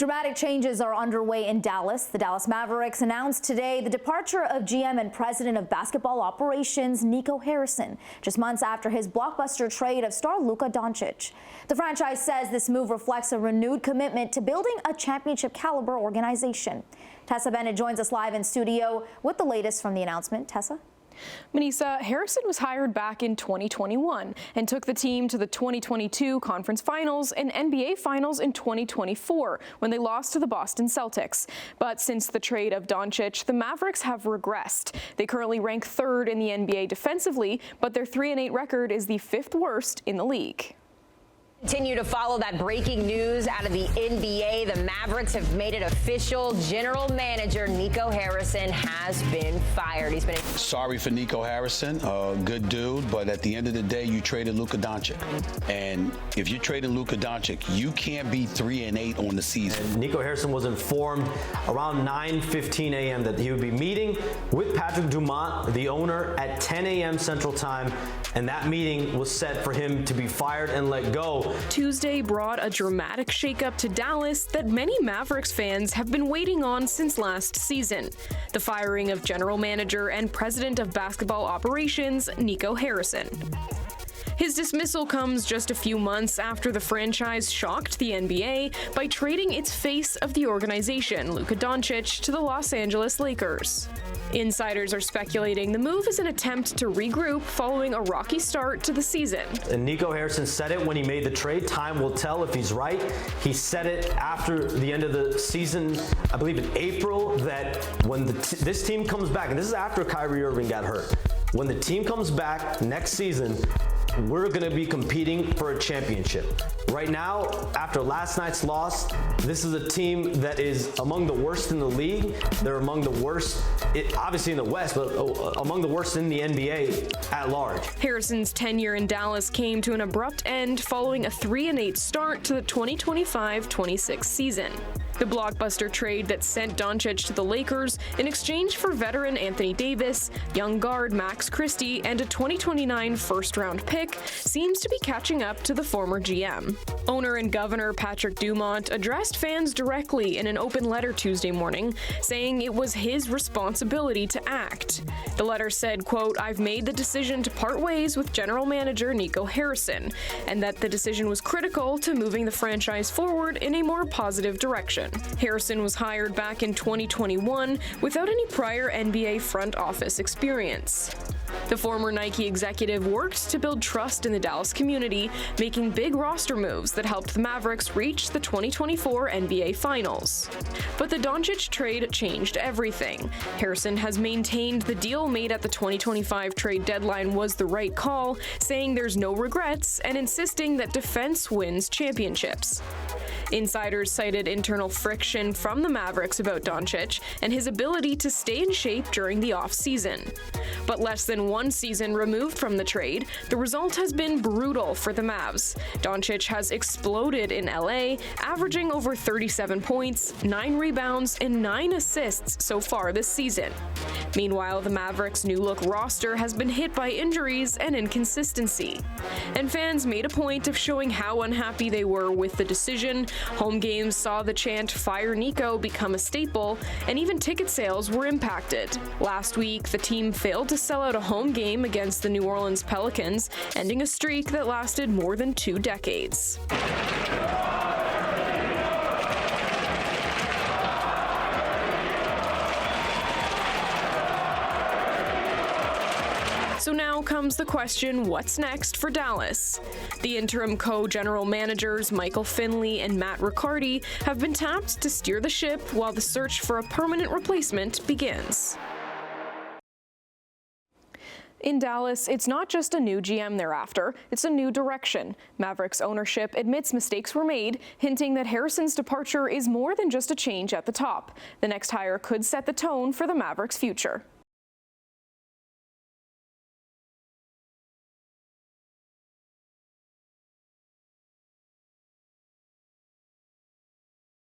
Dramatic changes are underway in Dallas. The Dallas Mavericks announced today the departure of GM and president of basketball operations Nico Harrison, just months after his blockbuster trade of star Luka Dončić. The franchise says this move reflects a renewed commitment to building a championship-caliber organization. Tessa Bennett joins us live in studio with the latest from the announcement. Tessa? Manisa, Harrison was hired back in 2021 and took the team to the 2022 conference finals and NBA finals in 2024 when they lost to the Boston Celtics. But since the trade of Dončić, the Mavericks have regressed. They currently rank third in the NBA defensively, but their 3-8 record is the fifth worst in the league. Continue to follow that breaking news out of the NBA. The Mavericks have made it official. General manager Nico Harrison has been fired. He's been sorry for Nico Harrison, good dude, but at the end of the day, you traded Luka Dončić. And if you traded Luka Dončić, you can't be 3-8 on the season. And Nico Harrison was informed around 9:15 a.m. that he would be meeting with Patrick Dumont, the owner, at 10 a.m. Central Time, and that meeting was set for him to be fired and let go. Tuesday brought a dramatic shakeup to Dallas that many Mavericks fans have been waiting on since last season: the firing of general manager and president of basketball operations Nico Harrison. His dismissal comes just a few months after the franchise shocked the NBA by trading its face of the organization, Luka Dončić, to the Los Angeles Lakers. Insiders are speculating the move is an attempt to regroup following a rocky start to the season. And Nico Harrison said it when he made the trade. Time will tell if he's right. He said it after the end of the season, I believe in April, that when this team comes back, and this is after Kyrie Irving got hurt, when the team comes back next season, we're going to be competing for a championship. Right now, after last night's loss, this is a team that is among the worst in the league. They're among the worst, obviously in the West, but among the worst in the NBA at large. Harrison's tenure in Dallas came to an abrupt end following a 3-8 start to the 2025-26 season. The blockbuster trade that sent Dončić to the Lakers in exchange for veteran Anthony Davis, young guard Max Christie, and a 2029 first-round pick seems to be catching up to the former GM. Owner and Governor Patrick Dumont addressed fans directly in an open letter Tuesday morning, saying it was his responsibility to act. The letter said, quote, "I've made the decision to part ways with general manager Nico Harrison, and that the decision was critical to moving the franchise forward in a more positive direction." Harrison was hired back in 2021 without any prior NBA front office experience. The former Nike executive worked to build trust in the Dallas community, making big roster moves that helped the Mavericks reach the 2024 NBA Finals. But the Dončić trade changed everything. Harrison has maintained the deal made at the 2025 trade deadline was the right call, saying there's no regrets and insisting that defense wins championships. Insiders cited internal friction from the Mavericks about Dončić and his ability to stay in shape during the offseason. But less than one season removed from the trade, the result has been brutal for the Mavs. Dončić has exploded in LA, averaging over 37 points, 9 rebounds, and 9 assists so far this season. Meanwhile, the Mavericks' new-look roster has been hit by injuries and inconsistency. And fans made a point of showing how unhappy they were with the decision. Home games saw the chant "Fire Nico" become a staple, and even ticket sales were impacted. Last week, the team failed to sell out a home game against the New Orleans Pelicans, ending a streak that lasted more than 2 decades. So now comes the question, what's next for Dallas? The interim co-general managers Michael Finley and Matt Riccardi have been tapped to steer the ship while the search for a permanent replacement begins. In Dallas, it's not just a new GM they're after, it's a new direction. Mavericks ownership admits mistakes were made, hinting that Harrison's departure is more than just a change at the top. The next hire could set the tone for the Mavericks' future.